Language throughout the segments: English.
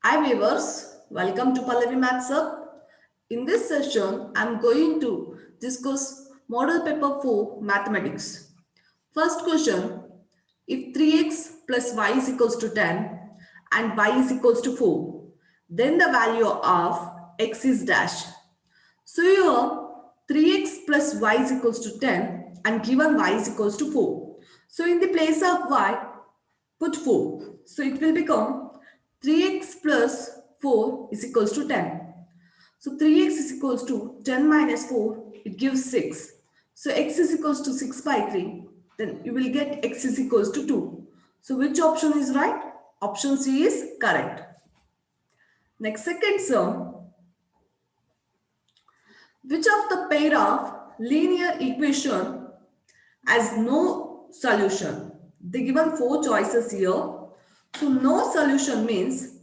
Hi viewers, welcome to Pallavi Maths Up. In this session, I am going to discuss Model Paper 4 Mathematics. First question, if 3x plus y is equals to 10 and y is equals to 4, then the value of x is dash. So here 3x plus y is equals to 10 and given y is equals to 4. So in the place of y, put 4. So it will become 3x plus 4 is equals to 10. So 3x is equals to 10 minus 4, it gives 6. So x is equals to 6 by 3. Then you will get x is equals to 2. So which option is right? Option C is correct. Next second sum, which of the pair of linear equation has no solution? They given four choices here. So no solution means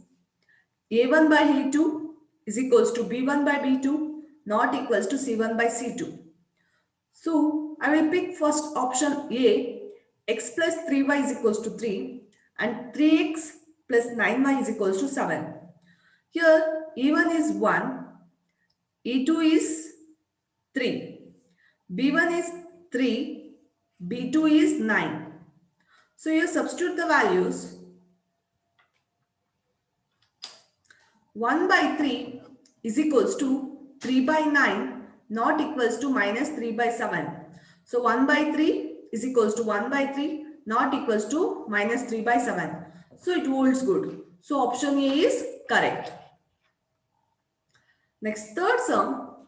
a1 by a2 is equals to b1 by b2 not equals to c1 by c2. So I will pick first option A, x plus 3y is equals to 3 and 3x plus 9y is equals to 7. Here a1 is 1, a2 is 3, b1 is 3, b2 is 9. So here substitute the values. 1 by 3 is equals to 3 by 9 not equals to minus 3 by 7. So 1 by 3 is equals to 1 by 3 not equals to minus 3 by 7. So it holds good. So option A is correct. Next third sum.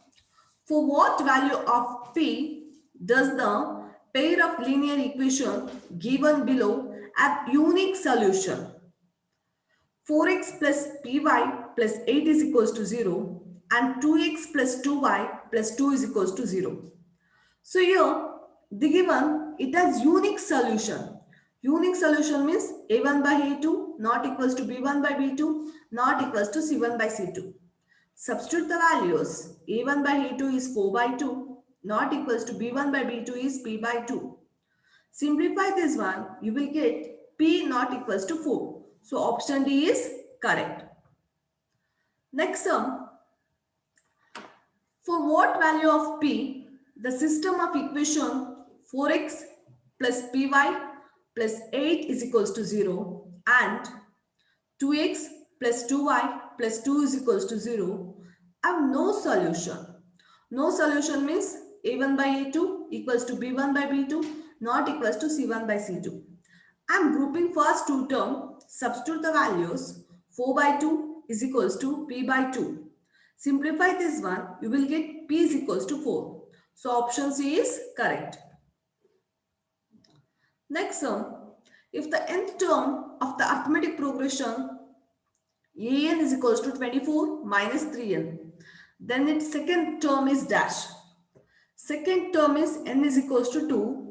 For what value of P does the pair of linear equation given below have unique solution? 4x plus py plus 8 is equals to 0 and 2x plus 2y plus 2 is equals to 0. So here the given it has unique solution. Unique solution means a1 by a2 not equals to b1 by b2 not equals to c1 by c2. Substitute the values. a1 by a2 is 4 by 2 not equals to b1 by b2 is p by 2. Simplify this one, you will get p not equals to 4. So option D is correct. Next sum, for what value of p, the system of equation 4x plus py plus 8 is equals to 0 and 2x plus 2y plus 2 is equals to 0 have no solution. No solution means a1 by a2 equals to b1 by b2 not equals to c1 by c2. I am grouping first two term, substitute the values. 4 by 2 is equals to p by 2. Simplify this one, you will get p is equals to 4. So option C is correct. Next sum, if the nth term of the arithmetic progression an is equals to 24 minus 3n, then its second term is dash. Second term is n is equals to 2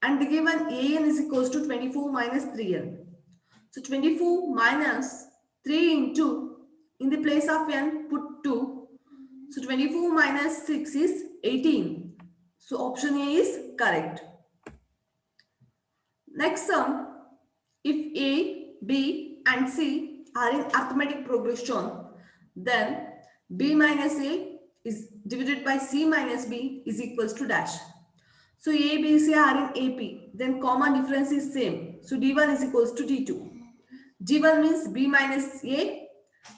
and the given an is equals to 24 minus 3n. So 24 minus 3 into, in the place of n, put 2. So 24 minus 6 is 18. So option A is correct. Next sum, if A, B and C are in arithmetic progression, then B minus A is divided by C minus B is equals to dash. So A, B, C are in AP, then common difference is same. So D1 is equals to D2. D1 means B minus A,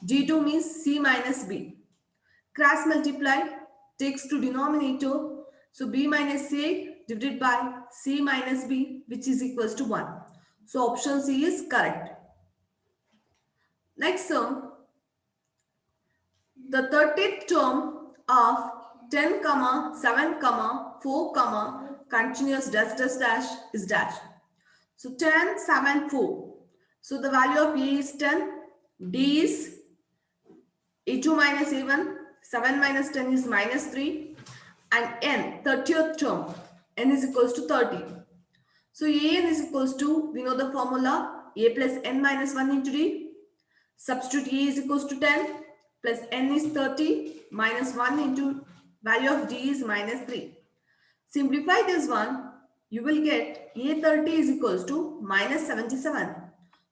D2 means C minus B. Cross multiply takes to denominator. So B minus A divided by C minus B, which is equals to 1. So option C is correct. Next sum, the 30th term of 10, 7, 4, continuous dash dash dash is dash. So 10, 7, 4. So the value of A is 10, D is A2 minus A1, 7 minus 10 is minus 3 and n, 30th term, n is equals to 30. So an is equals to, we know the formula, a plus n minus 1 into d. Substitute a is equals to 10 plus n is 30 minus 1 into value of d is minus 3. Simplify this one, you will get a30 is equals to minus 77.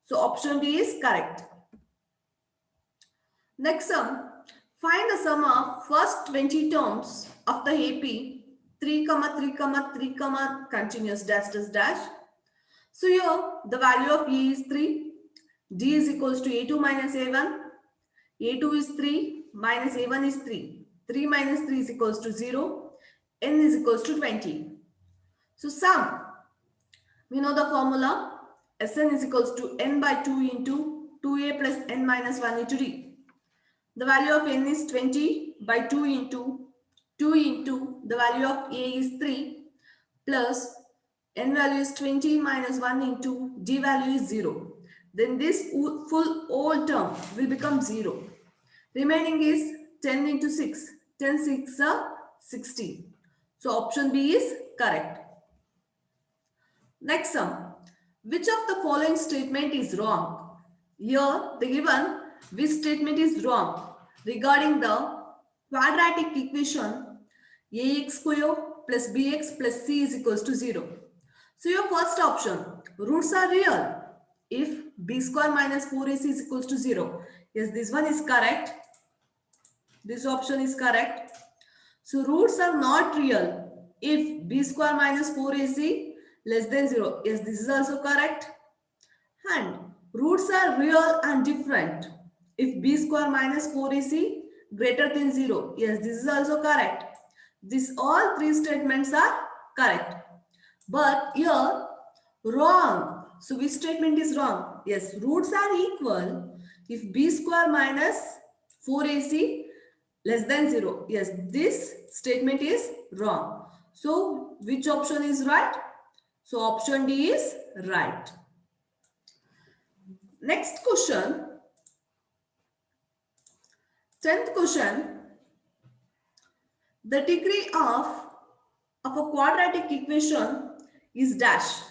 So option D is correct. Next sum, find the sum of first 20 terms of the AP 3, 3, 3, continuous dash dash dash. So here the value of A is 3, D is equals to A2 minus A1, A2 is 3, minus A1 is 3, 3 minus 3 is equals to 0, N is equals to 20. So sum, we know the formula, Sn is equals to N by 2 into 2A plus N minus 1 into D. The value of N is 20 by 2 into the value of A is 3 plus N value is 20 minus 1 into D value is 0. Then this full whole term will become 0. Remaining is 10 into 6. 10 6 are 60. So option B is correct. Next sum. Which of the following statement is wrong? Here the given which statement is wrong regarding the quadratic equation ax square plus bx plus c is equals to 0. So your first option, roots are real if b square minus 4ac is equals to 0. Yes, this one is correct. This option is correct. So roots are not real if b square minus 4ac less than 0. Yes, this is also correct. And roots are real and different if b square minus 4ac greater than 0. Yes, this is also correct. These all three statements are correct. But here, wrong. So which statement is wrong? Yes, roots are equal if b square minus 4ac less than 0. Yes, this statement is wrong. So which option is right? So option D is right. Next question. 10th question. The degree of a quadratic equation is dash.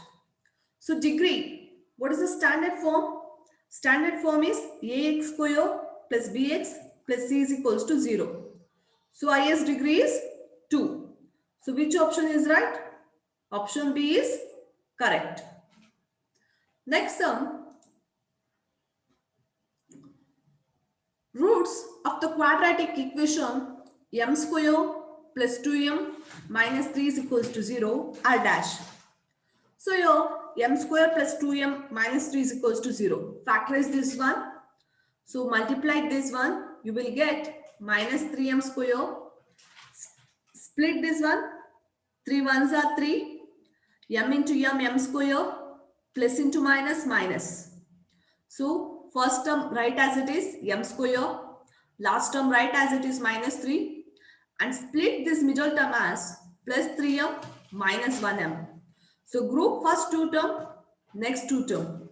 So degree, what is the standard form? Standard form is ax square plus bx plus c is equals to 0. So highest degree is 2. So which option is right? Option B is correct. Next sum. Roots of the quadratic equation m square plus 2m minus 3 is equals to 0 are dash. So here m square plus 2m minus 3 is equals to 0. Factorize this one. So multiply this one. You will get minus 3m square. Split this one. 3 ones are 3. M into m square plus into minus minus. So first term write as it is m square. Last term write as it is minus 3. And split this middle term as plus 3m minus 1m. So group first two term, next two term.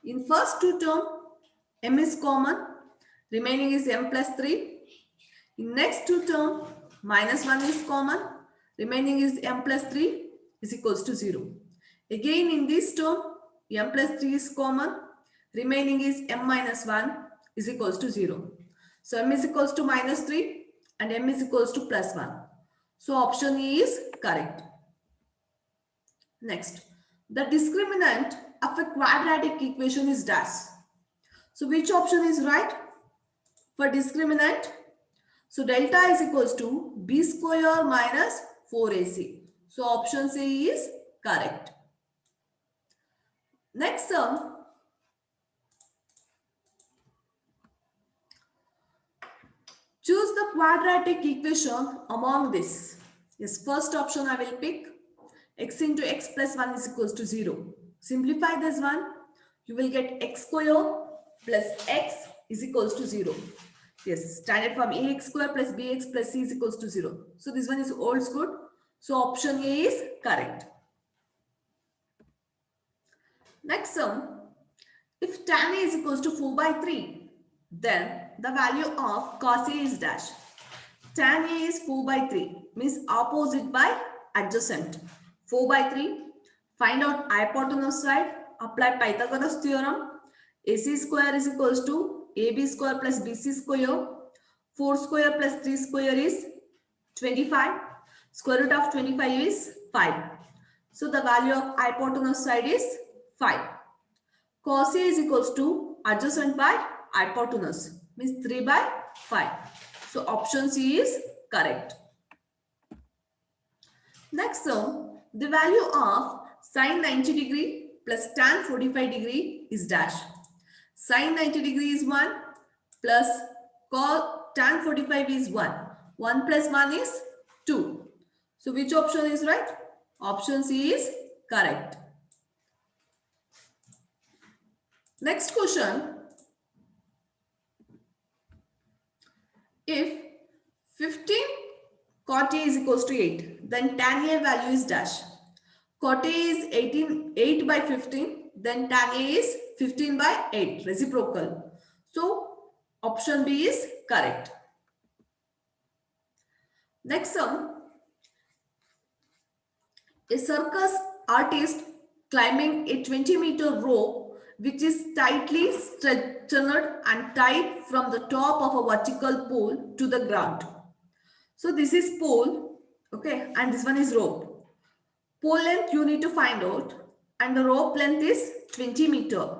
In first two term, m is common. Remaining is m plus 3. In next two term, minus 1 is common. Remaining is m plus 3 is equals to 0. Again in this term, m plus 3 is common. Remaining is m minus 1 is equals to 0. So m is equals to minus 3 and m is equals to plus 1. So option E is correct. Next, the discriminant of a quadratic equation is dash. So which option is right? For discriminant, so delta is equals to b square minus 4ac. So option C is correct. Next sum, choose the quadratic equation among this. Yes, first option I will pick x into x plus 1 is equals to 0. Simplify this one. You will get x square plus x is equals to 0. Yes, standard form ax square plus bx plus c is equals to 0. So this one is holds good. So option A is correct. Next sum, if tan A is equals to 4 by 3, then the value of cos A is dash. Tan A is 4 by 3, means opposite by adjacent. 4 by 3, find out hypotenuse side, apply Pythagoras theorem. AC square is equals to AB square plus BC square. 4 square plus 3 square is 25. Square root of 25 is 5. So the value of hypotenuse side is 5. Cos A is equals to adjacent by hypotenuse. means 3 by 5. So option C is correct. Next sum, the value of sine 90 degree plus tan 45 degree is dash. Sine 90 degree is 1 plus tan 45 is 1. 1 plus 1 is 2. So which option is right? Option C is correct. Next question. If 15 cot A is equals to 8, then tan A value is dash. Cot A is 8 by 15, then tan A is 15 by 8, reciprocal. So option B is correct. Next sum, a circus artist climbing a 20-meter rope which is tightly strengthened and tied from the top of a vertical pole to the ground. So this is pole, okay, and this one is rope. Pole length you need to find out, and the rope length is 20 meter.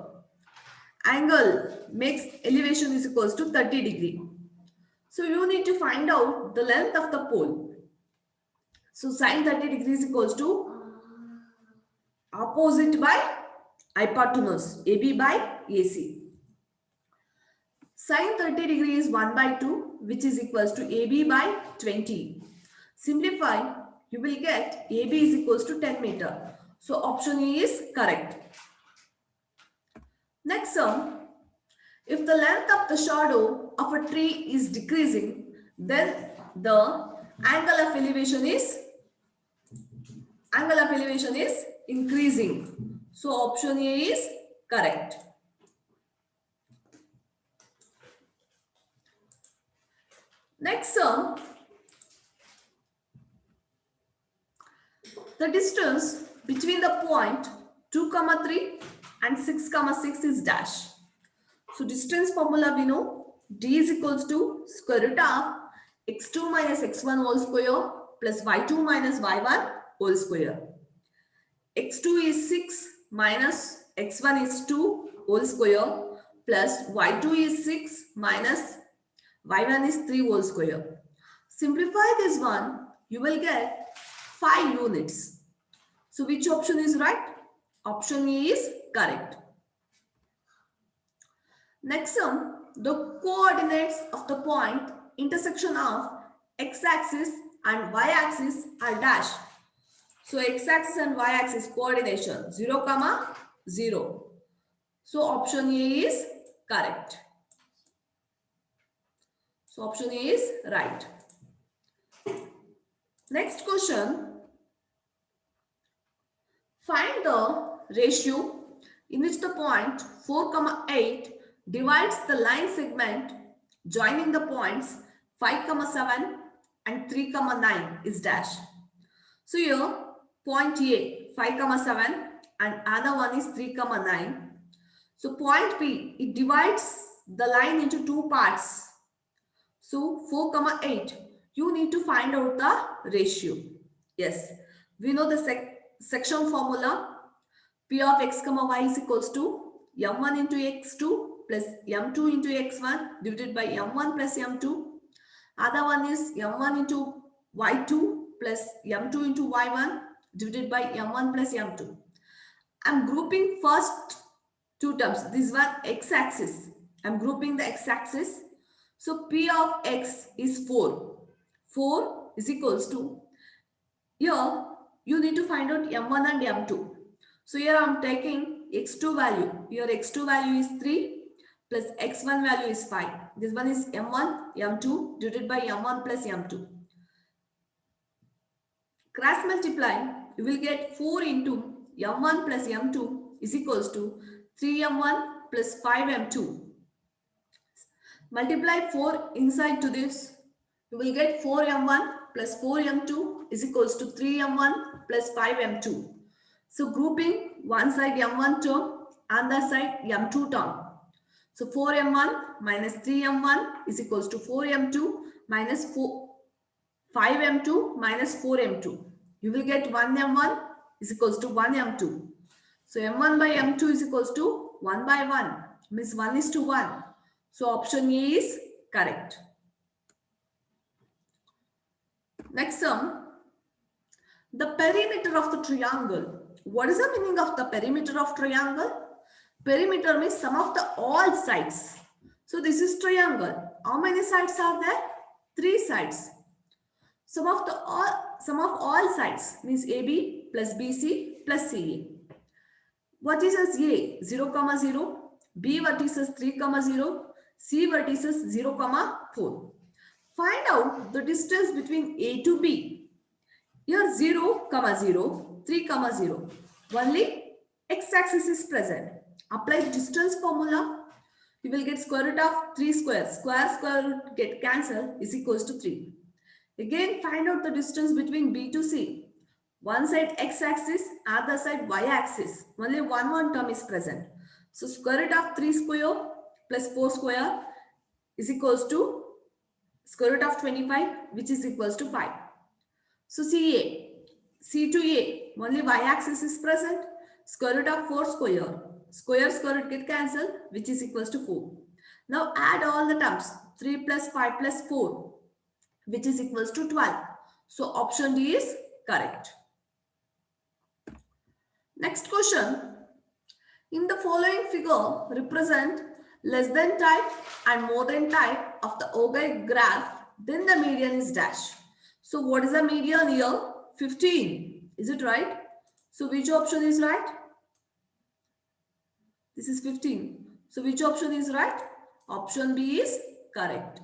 Angle makes elevation is equals to 30 degree. So you need to find out the length of the pole. So sine 30 degrees equals to opposite by hypotenuse, AB by AC. Sine 30 degree is 1 by 2, which is equals to AB by 20. Simplify, you will get AB is equals to 10 meter. So option E is correct. Next sum, if the length of the shadow of a tree is decreasing, then the angle of elevation is increasing. So option A is correct. Next sum, the distance between the point 2, 3 and 6, 6 is dash. So distance formula we know, d is equals to square root of x2 minus x1 whole square plus y2 minus y1 whole square. x2 is 6 minus x1 is 2 whole square plus y2 is 6 minus y1 is 3 whole square. Simplify this one, you will get 5 units. So which option is right? Option E is correct. Next sum, the coordinates of the point intersection of x-axis and y-axis are dash. So x-axis and y-axis coordination 0, 0. So option A is correct. So option A is right. Next question. Find the ratio in which the point 4, 8 divides the line segment joining the points 5, 7 and 3, 9 is dash. So here point A 5, 7 and another one is 3, 9. So point B, it divides the line into two parts. So 4, 8, you need to find out the ratio. Yes, we know the section formula. P of x, y is equals to m1 into x2 plus m2 into x1 divided by m1 plus m2. Other one is m1 into y2 plus m2 into y1 divided by m1 plus m2. I'm grouping first two terms. This one x-axis. I'm grouping the x-axis. So P of x is 4. 4 is equals to, here you need to find out m1 and m2. So here I'm taking x2 value. Here x2 value is 3 plus x1 value is 5. This one is m1, m2 divided by m1 plus m2. Cross multiply, you will get 4 into m1 plus m2 is equals to 3m1 plus 5m2. Multiply 4 inside to this, you will get 4m1 plus 4m2 is equals to 3m1 plus 5m2. So grouping one side m1 term, other side m2 term. So 4m1 minus 3m1 is equals to 4m2 minus 5m2 minus 4m2. You will get 1m1 is equals to 1m2. So m1 by m2 is equals to 1 by 1. Means 1 is to 1. So option A is correct. Next sum, the perimeter of the triangle. What is the meaning of the perimeter of triangle? Perimeter means sum of the all sides. So this is triangle. How many sides are there? 3 sides. Sum of all sides means AB plus BC plus CA. Vertices A 0, 0, B vertices 3, 0, C vertices 0, 4. Find out the distance between A to B. Here 0, 0, 3, 0. Only x-axis is present. Apply distance formula. You will get square root of 3 square. Square root get cancelled is equals to 3. Again, find out the distance between B to C. One side x-axis, other side y-axis. Only one term is present. So square root of 3 square plus 4 square is equals to square root of 25, which is equals to 5. So C to A, only y-axis is present. Square root of 4 square. Square root get cancelled, which is equals to 4. Now add all the terms. 3 plus 5 plus 4, which is equals to 12. So option D is correct. Next question. In the following figure, represent less than type and more than type of the ogee graph, then the median is dash. So what is the median here? 15. Is it right? So which option is right? This is 15. So which option is right? Option B is correct.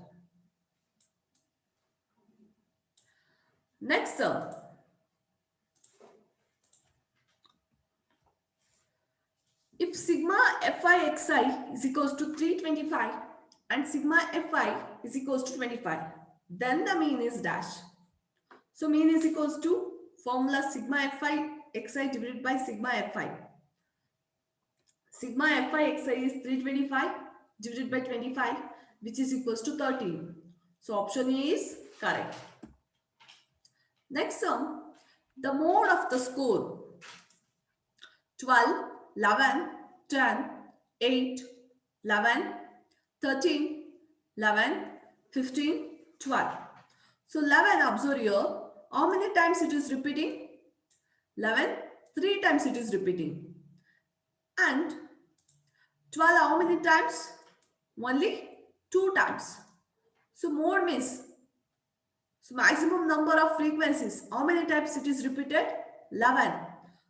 Next sum. If sigma fi xi is equals to 325 and sigma fi is equals to 25, then the mean is dash. So mean is equals to formula sigma fi xi divided by sigma fi. Sigma fi xi is 325 divided by 25, which is equals to 13. So option A is correct. Next sum, the mode of the score. 12, 11, 10, 8, 11, 13, 11, 15, 12. So 11, observe here, how many times it is repeating? 11, 3 times it is repeating. And 12, how many times? Only 2 times. So mode means, so maximum number of frequencies. How many times it is repeated? 11.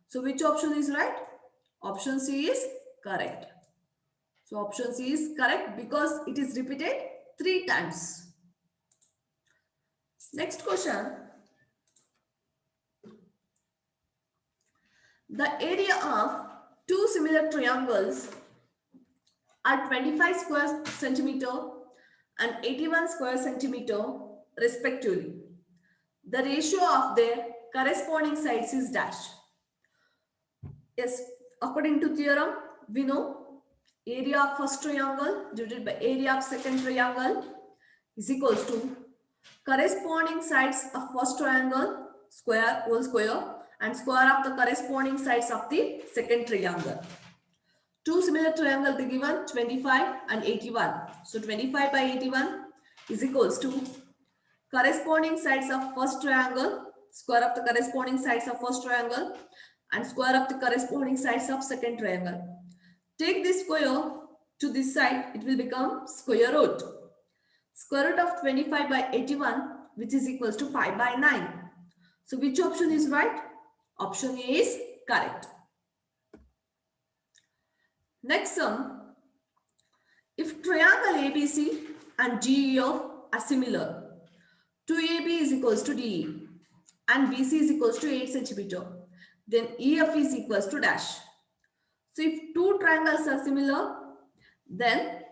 So which option is right? Option C is correct. So option C is correct because it is repeated 3 times. Next question. The area of 2 similar triangles are 25 square centimeter and 81 square centimeter respectively. The ratio of their corresponding sides is dash. Yes, according to theorem, we know area of first triangle divided by area of second triangle is equals to corresponding sides of first triangle square whole square and square of the corresponding sides of the second triangle. Two similar triangles are given 25 and 81. So 25 by 81 is equals to corresponding sides of first triangle, square of the corresponding sides of first triangle and square of the corresponding sides of second triangle. Take this square to this side, it will become square root. Square root of 25 by 81, which is equals to 5 by 9. So which option is right? Option A is correct. Next sum, if triangle ABC and GEF are similar, 2AB is equals to DE and BC is equals to 8 centimeter, then EF is equals to dash. So if two triangles are similar, then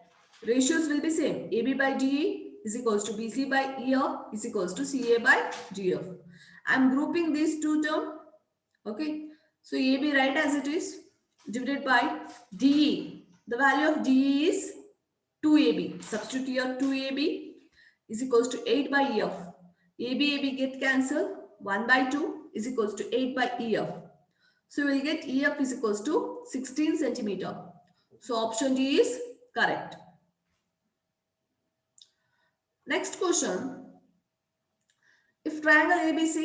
ratios will be same. AB by DE is equals to BC by EF is equals to CA by GF. I am grouping these two terms. Okay. So AB write as it is divided by DE. The value of DE is 2AB. Substitute here 2AB is equals to 8 by EF. AB get cancelled. 1 by 2 is equals to 8 by EF. So we will get EF is equals to 16 centimeter. So option D is correct. Next question. If triangle ABC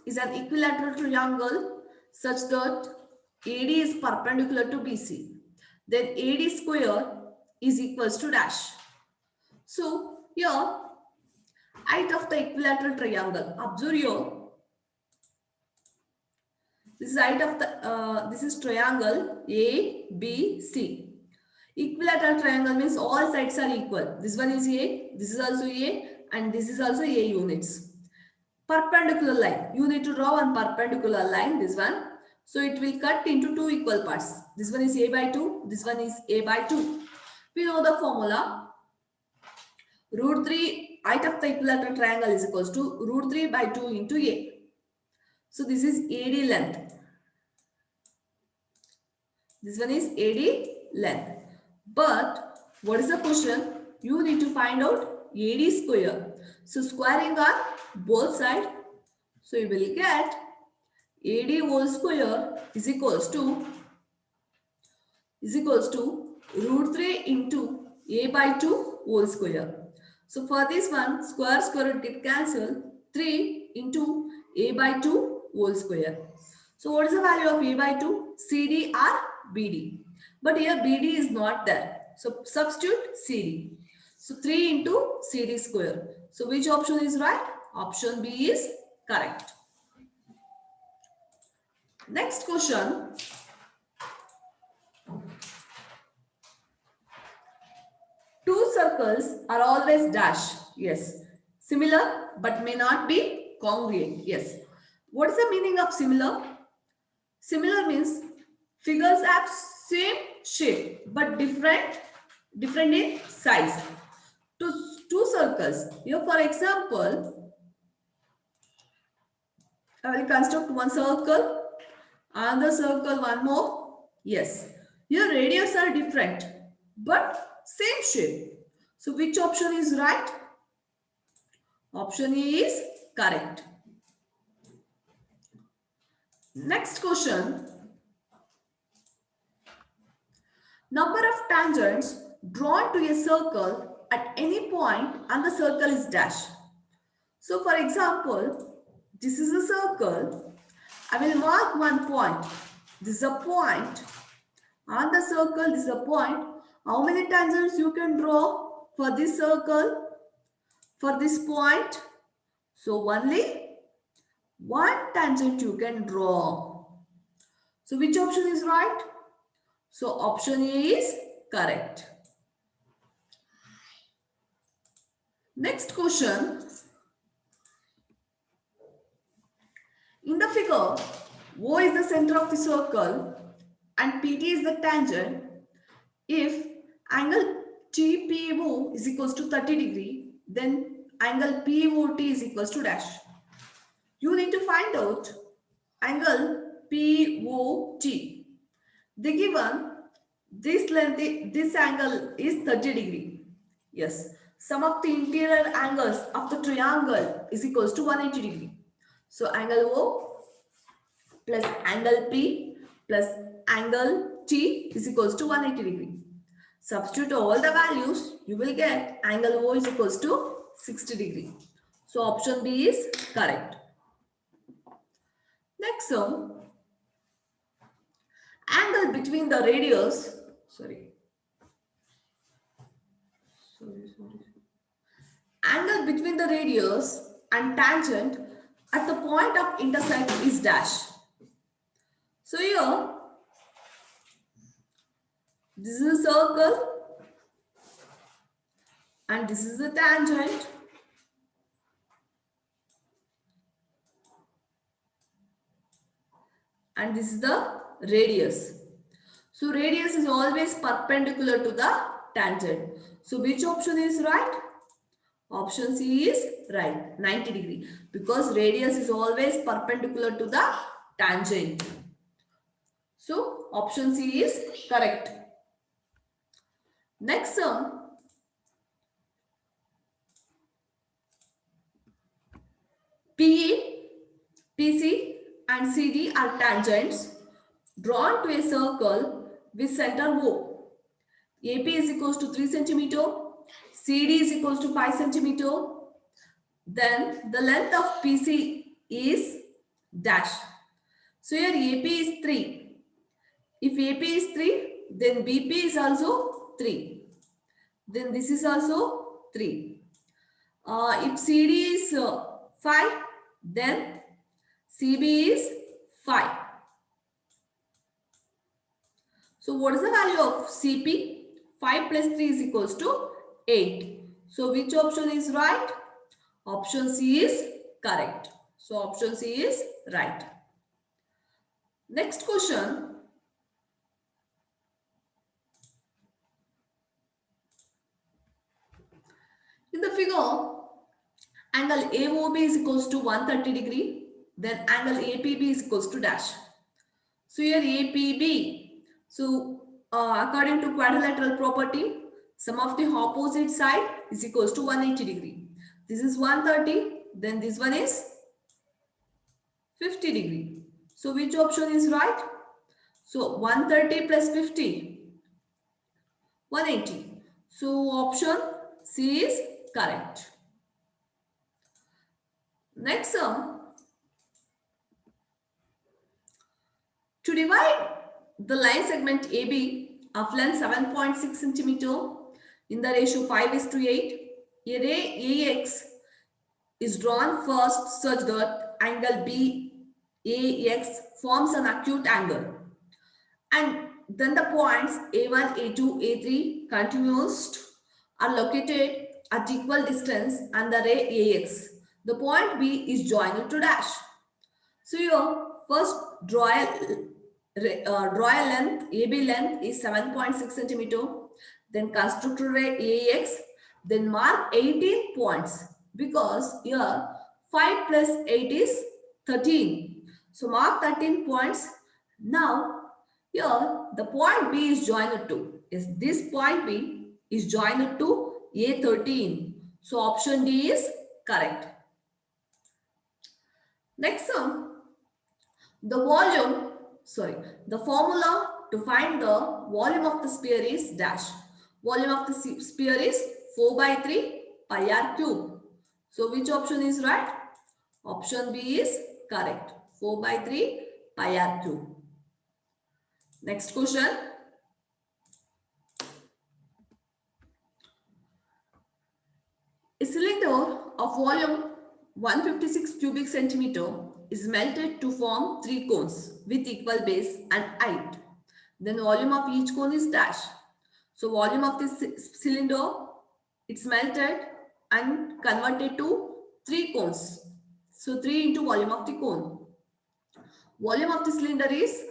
is an equilateral triangle such that AD is perpendicular to BC, then AD square is equals to dash. So here, height of the equilateral triangle. Observe here. This is height of the this is triangle ABC. Equilateral triangle means all sides are equal. This one is A, this is also A, and this is also A units. Perpendicular line. You need to draw one perpendicular line, this one. So it will cut into two equal parts. This one is A by 2, this one is A by 2. We know the formula. Root 3, height of the equilateral triangle is equals to root 3 by 2 into A. So this is AD length. This one is AD length. But what is the question? You need to find out AD square. So squaring on both sides. So you will get AD whole square is equals to root 3 into A by 2 whole square. So for this one, square root get cancelled. 3 into A by 2 whole square. So what is the value of A by 2? CD or BD. But here BD is not there. So substitute CD. So 3 into CD square. So which option is right? Option B is correct. Next question. Two circles are always dash. Yes. Similar but may not be congruent. Yes. What is the meaning of similar? Similar means figures have same shape but different in size. Two circles. Here for example, I will construct one circle, another circle, one more. Yes. Here radius are different but same shape. So which option is right? Option A is correct. Next question. Number of tangents drawn to a circle at any point and the circle is dash. So for example, this is a circle. I will mark one point. This is a point. On the circle, this is a point. How many tangents you can draw for this circle? For this point? So only one tangent you can draw. So which option is right? So option A is correct. Next question. In the figure, O is the center of the circle and PT is the tangent. If angle TPO is equals to 30 degree, then angle POT is equals to dash. You need to find out angle POT. They given this length, this angle is 30 degree. Yes, sum of the interior angles of the triangle is equals to 180 degree. So angle O plus angle P plus angle T is equals to 180 degree. Substitute all the values, you will get angle O is equals to 60 degree. So option B is correct. Next sum, angle between the radius, angle between the radius and tangent at the point of intersect is dash. So here, this is a circle and this is the tangent. And this is the radius. So radius is always perpendicular to the tangent. So which option is right? Option C is right, 90 degree. Because radius is always perpendicular to the tangent. So option C is correct. Next sum. PE, PC and CD are tangents drawn to a circle with center O. AP is equals to 3 cm, CD is equals to 5 centimeter. Then the length of PC is dash. So here AP is 3. If AP is 3, then BP is also 3. Then this is also 3. If CD is 5, then CB is 5. So what is the value of CP? 5 plus 3 is equals to 8. So which option is right? Option C is correct. So option C is right. Next question. In the figure, angle AOB is equals to 130 degree. Then angle APB is equals to dash. So here APB. So according to quadrilateral property, sum of the opposite side is equals to 180 degree. This is 130. Then this one is 50 degree. So which option is right? So 130 plus 50, 180. So option C is correct. Next sum. To divide the line segment AB of length 7.6 centimeter in the ratio 5 is to 8, a ray AX is drawn first such that angle BAX forms an acute angle. And then the points A1, A2, A3 continuous are located at equal distance and the ray AX. The point B is joined to dash. So here first draw a length, AB length is 7.6 centimeter. Then construct a ray AX. Then mark 18 points because here 5 plus 8 is 13. So mark 13 points. Now here the point B is joined to. Is this point B is joined to A13. So option D is correct. Next sum. The formula to find the volume of the sphere is dash. Volume of the sphere is 4 by 3 pi r cube. So which option is right? Option B is correct. 4 by 3 pi r cube. Next question. A cylinder of volume 156 cubic centimeter is melted to form 3 cones with equal base and height. Then volume of each cone is dash. So volume of this cylinder, it's melted and converted to 3 cones. So 3 into volume of the cone. Volume of the cylinder is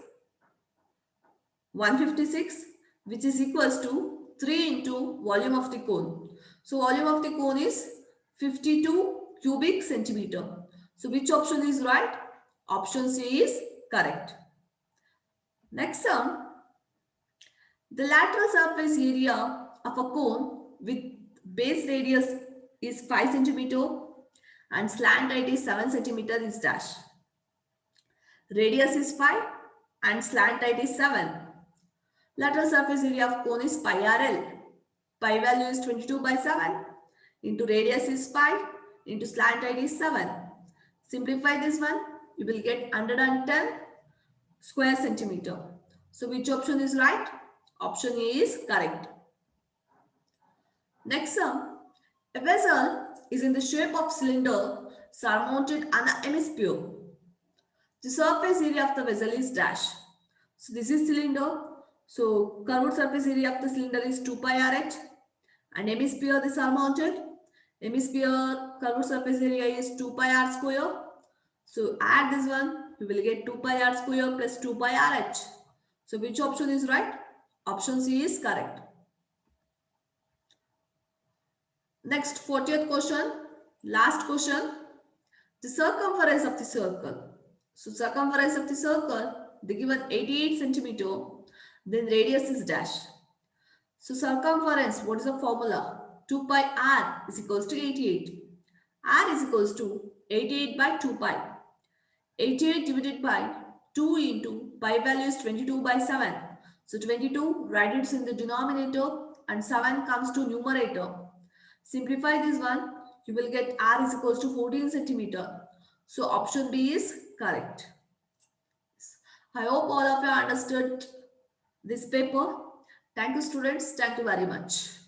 156, which is equals to 3 into volume of the cone. So volume of the cone is 52 cubic centimeter. So which option is right? Option C is correct. Next sum. The lateral surface area of a cone with base radius is 5 centimeter and slant height is 7 centimeter is dash. Radius is 5 and slant height is 7. Lateral surface area of cone is pi RL. Pi value is 22 by 7 into radius is 5 into slant height is 7. Simplify this one, you will get 110 square centimeter. So which option is right? Option A is correct. Next sum. A vessel is in the shape of cylinder surmounted on a hemisphere. The surface area of the vessel is dash. So this is cylinder. So curved surface area of the cylinder is 2 pi RH. And hemisphere this are mounted. Hemisphere curved surface area is 2 pi r square. So add this one, you will get 2 pi r square plus 2 pi RH. So which option is right? Option C is correct. Next 40th question, last question. The circumference of the circle. So circumference of the circle, they given 88 centimeter, then radius is dash. So circumference, what is the formula? 2 pi r is equals to 88. R is equals to 88 by 2 pi. 88 divided by 2 into pi value is 22 by 7. So 22, write it in the denominator and 7 comes to numerator. Simplify this one. You will get r is equals to 14 centimeter. So option B is correct. I hope all of you understood this paper. Thank you students. Thank you very much.